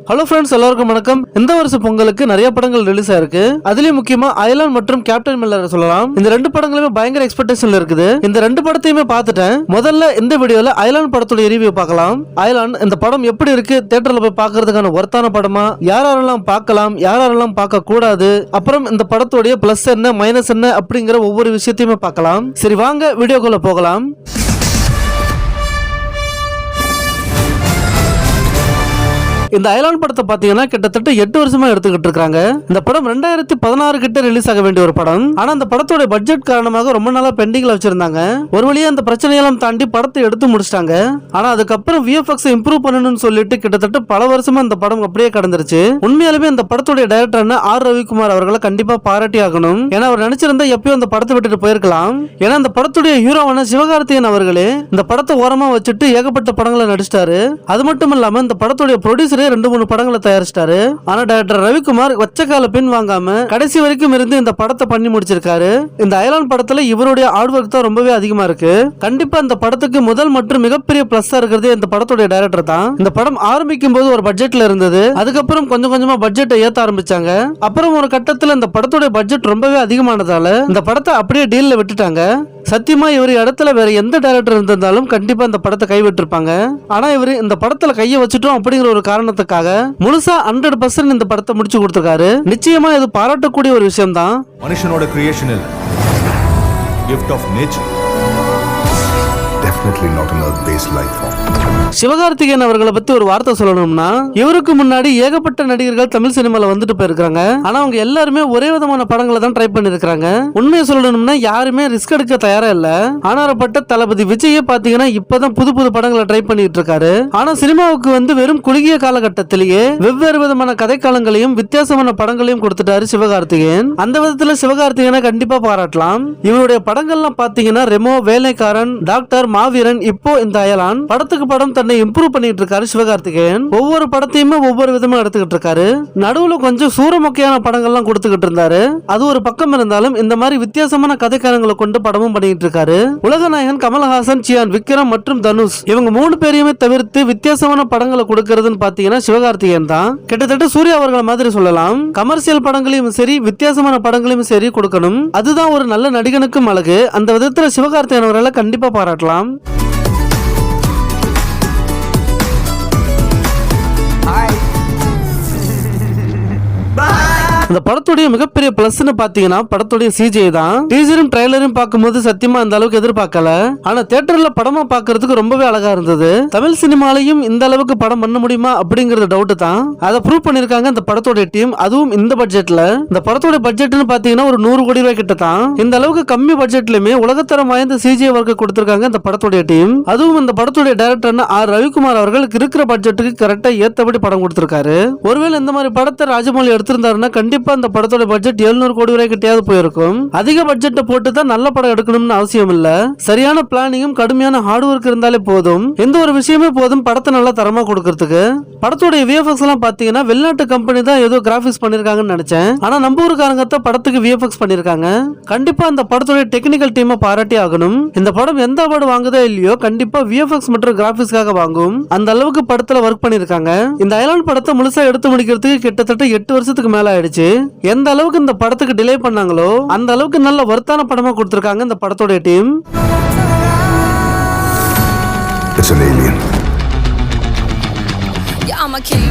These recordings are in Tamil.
ஹலோ ஃப்ரெண்ட்ஸ், எல்லாருக்கும் வணக்கம். இந்த வருஷ பொங்கலுக்கு நிறைய படங்கள் ரிலீஸ் ஆயிருக்கு. அதுலயும் முக்கியமா அயலான் மற்றும் கேப்டன் மில்லர் சொல்லலாம். இந்த ரெண்டு படங்களுமே பயங்கர எக்ஸ்பெக்டேஷன்ல இருக்குது. இந்த ரெண்டு படத்தையுமே பார்த்துட்டேன். முதல்ல இந்த வீடியோல அயலான் படத்தோட ரிவ்யூ பார்க்கலாம். அயலான் இந்த படம் எப்படி இருக்கு, தியேட்டர்ல போய் பார்க்கிறதுக்கான ஒர்த்தான படமா, யாரெல்லாம் பார்க்கலாம், யாரெல்லாம் பார்க்க கூடாது, அப்புறம் இந்த படத்தோடைய பிளஸ் என்ன மைனஸ் என்ன அப்படிங்கிற ஒவ்வொரு விஷயத்தையுமே பார்க்கலாம். சரி வாங்க வீடியோக்குள்ள போகலாம். இந்த அயலான் படத்தை பாத்தீங்கன்னா கிட்டத்தட்ட 8 வருஷமா எடுத்துக்கிட்டு இருக்காங்க. இந்த படம் 2016 கிட்ட ரிலீஸ் ஆக வேண்டிய ஒரு படம். ஆனா அந்த படத்தோட பட்ஜெட் காரணமாக ரொம்ப நாளா பெண்டிங்ல வச்சிருந்தாங்க. ஒரு வழியா அந்த பிரச்சனையெல்லாம் தாண்டி படத்தை எடுத்து முடிச்சிட்டாங்க. ஆனா அதுக்கப்புறம் VFX இம்ப்ரூவ் பண்ணணும்னு சொல்லிட்டு கிட்டத்தட்ட பல வருஷமா இந்த படம் அப்படியே கடந்துருச்சு. உண்மையாலுமே இந்த படத்தோட டைரக்டர் ஆர் ரவிக்குமார் அவர்களை கண்டிப்பா பாராட்டி ஆகணும். ஏன்னா அவர் நினைச்சிருந்தா எப்பயும் அந்த படத்தை விட்டுட்டு போயிருக்கலாம். ஏன்னா அந்த படத்துடைய ஹீரோவான சிவகார்த்திகேயன் அவர்களே இந்த படத்தை ஓரமா வச்சுட்டு ஏகப்பட்ட படங்களை நடிச்சிட்டாரு. அது மட்டும் இல்லாம இந்த படத்துடைய ப்ரொடியூசர் 2-3 படங்களை தயாரிச்சிட்டாரு. ஆனா டைரக்டர் ரவிக்குமார் வச்சக்கால பின் வாங்காம கடைசி வரைக்கும் இருந்து இந்த படத்தை பண்ணி முடிச்சிருக்காரு. இந்த அயலான் படத்துல இவருடைய ஹார்ட் ஒர்க் தான் ரொம்பவே அதிகமா இருக்கு. கண்டிப்பா இந்த படத்துக்கு முதல் மற்றும் மிகப்பெரிய பிளஸ் இருக்கிறது இந்த படத்துடைய டைரக்டர் தான். இந்த படம் ஆரம்பிக்கும் போது ஒரு பட்ஜெட்ல இருந்தது. அதுக்கப்புறம் கொஞ்சம் கொஞ்சமா பட்ஜெட்டை ஏத்த ஆரம்பிச்சாங்க. அப்புறம் ஒரு கட்டத்துல இந்த படத்துடைய பட்ஜெட் ரொம்பவே அதிகமானதால இந்த படத்தை அப்படியே டீல்ல விட்டுட்டாங்க. சத்தியமா இவர் இடத்துல வேற எந்த டைரக்டர் இருந்திருந்தாலும் கண்டிப்பா இந்த படத்தை கைவிட்டிருப்பாங்க. ஆனா இவர் இந்த படத்துல கையை வச்சுட்டோம் அப்படிங்கிற ஒரு காரணத்துக்காக முழுசா 100% இந்த படத்தை முடிச்சு கொடுத்திருக்காரு. நிச்சயமா இது பாராட்டக்கூடிய ஒரு விஷயம் தான். மனுஷனோட கிரியேஷன் இல்ல, gift of nature. Definitely not an earth-based life form. Sivakarthikeyan அவர்களை பத்தி ஒரு வார்த்தை சொல்லணும்னா, இவருக்கு முன்னாடி ஏகப்பட்ட நடிகர்கள் தமிழ் சினிமால வந்துட்டு போயிருக்காங்க. ஆனா அவங்க எல்லாருமே ஒரே விதமான படங்களை தான் ட்ரை பண்ணிருக்காங்க. உண்மையை சொல்லணும்னா யாருமே ரிஸ்க் எடுக்க தயாரா இல்ல. ஆனாரப்பட்ட தளபதி விஜயே பாத்தீங்கன்னா இப்பதான் புது புது படங்களை ட்ரை பண்ணிட்டு இருக்காரு. ஆனா சினிமாவுக்கு வெறும் குறுகிய காலகட்டத்திலேயே வெவ்வேறு விதமான கதைக்காலங்களையும் வித்தியாசமான படங்களையும் கொடுத்துட்டாரு சிவகார்த்திகேயன். அந்த விதத்துல சிவகார்த்திகேயனை கண்டிப்பா பாராட்டலாம். இவருடைய படங்கள்லாம் பாத்தீங்கன்னா ரெமோ, வேலைக்காரன், டாக்டர், மாவீரன், இப்போ இந்த அயலான், படத்துக்கு படம் தன்னை இம்ப்ரூவ் பண்ணிட்டு இருக்காரு சிவகார்த்திகேயன். ஒவ்வொரு படத்தையுமே ஒவ்வொரு விதமா எடுத்துக்கிட்டு இருக்காரு. நடுவுல கொஞ்சம் சூரமொக்கையான படங்கள்லாம் கொடுத்துக்கிட்டு இருந்தாரு. அது ஒரு பக்கம் இருந்தாலும் இந்த மாதிரி வித்தியாசமான கதைக்காரங்களை கொண்டு படமும் பண்ணிட்டு இருக்காரு. உலகநாயகன் கமல்ஹாசன், சியான், விக்ரம் மற்றும் தனுஷ் இவங்க 3 பேரையுமே தவிர்த்து வித்தியாசமான படங்களை கொடுக்கறதுன்னு பாத்தீங்கன்னா சிவகார்த்திகேயன் தான். கிட்டத்தட்ட சூர்யா அவர்களை மாதிரி சொல்லலாம். கமர்ஷியல் படங்களையும் சரி வித்தியாசமான படங்களையும் சரி கொடுக்கணும். அதுதான் ஒரு நல்ல நடிகனுக்கும் அழகு. அந்த விதத்துல சிவகார்த்திகேயன் அவர்களை கண்டிப்பா பாராட்டலாம். இந்த படத்துடைய மிகப்பெரிய பிளஸ்னு பாத்தீங்கன்னா படத்துடைய CGI தான். டீசரும் ட்ரைலரும் பார்க்கும்போது சத்தியமா அந்த அளவுக்கு எதிர்பார்க்கல. ஆனா தியேட்டர்ல படமா பார்க்கிறதுக்கு ரொம்பவே அழகா இருந்தது. தமிழ் சினிமாலையும் இந்த அளவுக்கு படம் பண்ண முடியுமா அப்படிங்கறது டவுட் தான். அதை ப்ரூவ் பண்ணிருக்காங்க இந்த படத்தோட டீம். அதுவும் இந்த பட்ஜெட்ல. இந்த படத்தோட பட்ஜெட்னு பாத்தீங்கன்னா ஒரு 100 கோடி ரூபாய் கிட்ட தான். இந்த அளவுக்கு கம்மி பட்ஜெட்லயுமே உலகத்தரம் வாய்ந்த CGI ஒர்க் கொடுத்திருக்காங்க இந்த படத்தோட டீம். அதுவும் இந்த படத்தோட டைரக்டர் ஆர் ரவிக்குமார் அவர்களுக்கு இருக்கிற பட்ஜெட்டுக்கு கரெக்டா ஏத்தபடி படம் கொடுத்திருக்காரு. ஒருவேளை இந்த மாதிரி படத்தை ராஜமௌலி எடுத்திருந்தாருன்னா கண்டிப்பா இந்த படத்தோட பட்ஜெட் 700 கோடி வரை கிட்டயாவது போயிருக்கும். அதிக பட்ஜெட்டை போட்டு தான் நல்ல படம் எடுக்கணும்னு அவசியம் இல்ல. சரியான பிளானிங்கும் கடுமையான ஹார்ட் ஒர்க் இருந்தாலே போதும். எந்த ஒரு விஷயமே போதும் படத்தை நல்லா தரமா கொடுக்கிறதுக்கு. படத்தோட VFX எல்லாம் பாத்தீங்கன்னா வெளிநாட்டு கம்பெனி தான் ஏதோ கிராபிக்ஸ் பண்ணிருக்காங்கன்னு நினைச்சேன். ஆனா நம்ம ஊருக்காரங்க தான் படத்துக்கு VFX பண்ணிருக்காங்க. கண்டிப்பா அந்த படத்தோட டெக்னிக்கல் டீமை பாராட்டி ஆகணும். இந்த படம் எந்த அவார்டு வாங்குதோ இல்லையோ கண்டிப்பா VFX மற்றும் கிராபிக்ஸ்க்காக வாங்கும். அந்த அளவுக்கு படத்துல ஒர்க் பண்ணிருக்காங்க. இந்த அயலான் படத்தை முழுசா எடுத்து முடிக்கிறதுக்கு கிட்டத்தட்ட 8 வருஷத்துக்கு மேல ஆயிடுச்சு. எந்த அளவுக்கு இந்த படத்துக்கு டிலே பண்ணாங்களோ அந்த அளவுக்கு நல்ல வர்த்தான படமா கொடுத்திருக்காங்க இந்த படத்தோட team. It's an alien. Yeah, I'm a king.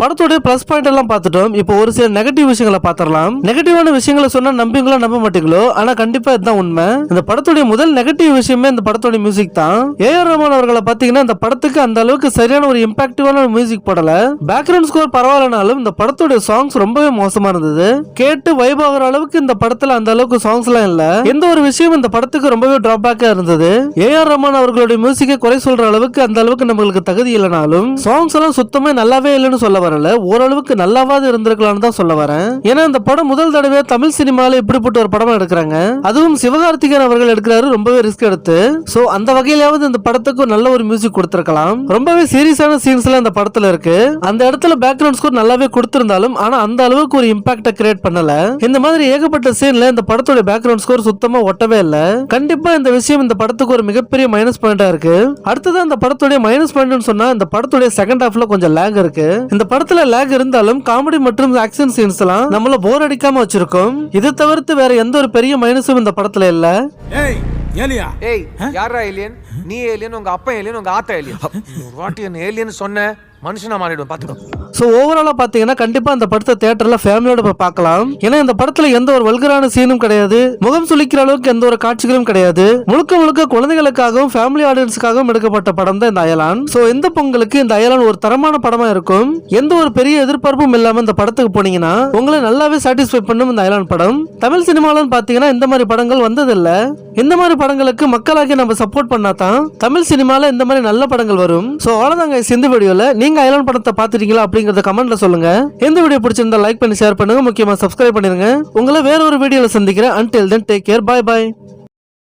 படத்தோட பிளஸ் பாயிண்ட் எல்லாம் பார்த்துட்டோம். இப்போ ஒரு சில நெகட்டிவ் விஷயங்களை பார்த்தரலாம். நெகட்டிவான விஷயங்களை சொன்னா நம்புவீங்களோ நம்ப மாட்டீங்களோ, ஆனா கண்டிப்பா இதுதான் உண்மை. இந்த படத்தோட முதல் நெகட்டிவ் விஷயமே இந்த படத்தோட மியூசிக் தான். ஏஆர் ரஹ்மான் அவர்களை பாத்தீங்கன்னா இந்த படத்துக்கு அந்த அளவுக்கு சரியான ஒரு இம்பாக்டிவான மியூசிக் போடல. பேக்ரவுண்ட் ஸ்கோர் பரவாயில்லனாலும் இந்த படத்தோட சாங்ஸ் ரொம்பவே மோசமா இருந்தது. கேட்டு வைப் ஆகிற அளவுக்கு இந்த படத்துல அந்த அளவுக்கு சாங்ஸ் எல்லாம் இல்ல. எந்த ஒரு விஷயம் இந்த படத்துக்கு ரொம்பவே டிராபேக்கா இருந்தது. ஏஆர் ரஹ்மான் அவர்களுடைய மியூசிக்கை குறை சொல்ற அளவுக்கு அந்த அளவுக்கு நம்மளுக்கு தகுதி இல்லைனாலும் சாங்ஸ் எல்லாம் சுத்தமா நல்லாவே இல்லைன்னு சொல்ல வரல, ஓரளவுக்கு நல்லாவாது இருந்திருக்கலாம்னு தான் சொல்ல வரேன். ஏன்னா இந்த படம் முதல் தடவை தமிழ் சினிமால இப்படிப்பட்ட ஒரு படமா எடுக்கிறாங்க, அதுவும் சிவகார்த்திகேயன் அவர்கள் எடுக்கிறாரு ரொம்பவே ரிஸ்க் எடுத்து. சோ அந்த வகையிலாவது இந்த படத்துக்கு நல்ல ஒரு மியூசிக் கொடுத்திருக்கலாம். ரொம்பவே சீரியஸான சீன்ஸ்ல இந்த படத்துல இருக்கு. அந்த இடத்துல பேக்ரவுண்ட் ஸ்கோர் நல்லாவே கொடுத்திருந்தாலும் ஆனா அந்த அளவுக்கு ஒரு இம்பாக்ட கிரியேட் பண்ணல. இந்த மாதிரி ஏகப்பட்ட சீன்ல இந்த படத்தோட பேக்ரவுண்ட் ஸ்கோர் சுத்தமா ஒட்டவே இல்ல. கண்டிப்பா இந்த விஷயம் இந்த படத்துக்கு ஒரு மிகப்பெரிய மைனஸ் பாயிண்டா இருக்கு. அடுத்தது இந்த படத்தோட மைனஸ் பாயிண்ட் சொன்னா இந்த படத்தோட செகண்ட் ஹாஃப்ல கொஞ்சம் லேக் இருக்கு. இந்த படத்துல லேக் இருந்தாலும் காமெடி மற்றும் ஆக்ஷன் சீன்ஸ் எல்லாம் நம்மள போர் அடிக்காம வச்சிருக்கும். இதை தவிர்த்து வேற எந்த ஒரு பெரிய மைனஸும் இந்த படத்துல இல்ல. ஏய் யாரா ஏலியன்? நீ ஏலியன், உங்க அப்பா ஏலியன், உங்க ஆத்தா ஏலியன். வாட் என்ன ஏலியன் சொன்ன? மனுஷனா மாறிடும் பாத்துக்கோ. சோ ஓவராலா பாத்தீங்கன்னா கண்டிப்பா இந்த படத்தை தியேட்டர்ல ஃபேமிலியோட போய் பார்க்கலாம். ஏன்னா இந்த படத்துல எந்த ஒரு வல்கரான சீனும் கிடையாது, முகம் சுளிக்கிற அளவுக்கு எந்த ஒரு காட்சிகளும் கிடையாது. முழுக்க முழுக்க குழந்தைகளுக்காகவும் ஃபேமிலி ஆடியன்ஸ்க்காகவும் எடுக்கப்பட்ட படம் தான் இந்த அயலான். சோ இந்த பொங்கலுக்கு இந்த அயலான் ஒரு தரமான படமா இருக்கும். எந்த ஒரு பெரிய எதிர்பார்ப்பும் இல்லாம இந்த படத்துக்கு போனீங்கன்னா உங்களை நல்லாவே சாட்டிஸ்ஃபை பண்ணும் இந்த அயலான் படம். தமிழ் சினிமாலன்னு பாத்தீங்கன்னா இந்த மாதிரி படங்கள் வந்ததில்ல. இந்த மாதிரி படங்களுக்கு மக்களாகி நம்ம சப்போர்ட் பண்ணாதான் தமிழ் சினிமால இந்த மாதிரி நல்ல படங்கள் வரும். சோ அவ்வளவுதாங்க இந்த வீடியோல. நீங்க அயலான் படத்தை பாத்துட்டீங்களா அப்படிங்கறத கமெண்ட்ல சொல்லுங்க. எந்த வீடியோ பிடிச்சிருந்தா லைக் பண்ணி ஷேர் பண்ணுங்க, முக்கியமா சப்ஸ்கிரைப் பண்ணிருங்க. உங்களை வேற ஒரு வீடியோல சந்திக்கிறேன். until then take care, bye bye.